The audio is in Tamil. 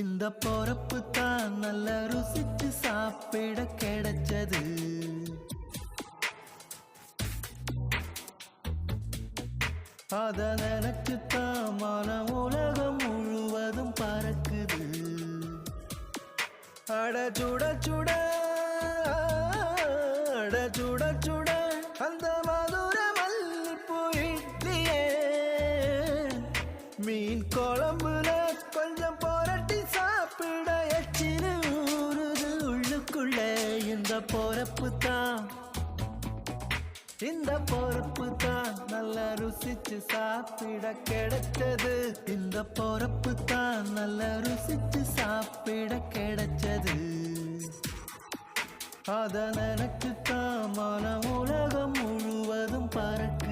இந்த பொறப்பு தான் நல்ல ருசிச்சு சாப்பிட கிடைச்சது. அத நினைச்சுத்தான் மனம் உலகம் முழுவதும் பறக்குது. அட சுட சுட அட சுட சுட அந்த மதுர மல்லிப்பூ இட்லியே மீன் குழம்புல கொஞ்சம் புரட்டி சாப்பிட எச்சினு ஊறுது உள்ளுக்குள்ள. இந்த பொறப்பு தான் இந்த பொறப்பு தான் நல்ல ருசிச்சு சாப்பிட கிடைச்சது. இந்த பொறப்பு தான் நல்ல ருசிச்சு சாப்பிட கிடைச்சது. அத நினைச்சுத்தான் மனம் உலகம் முழுவதும் பறக்க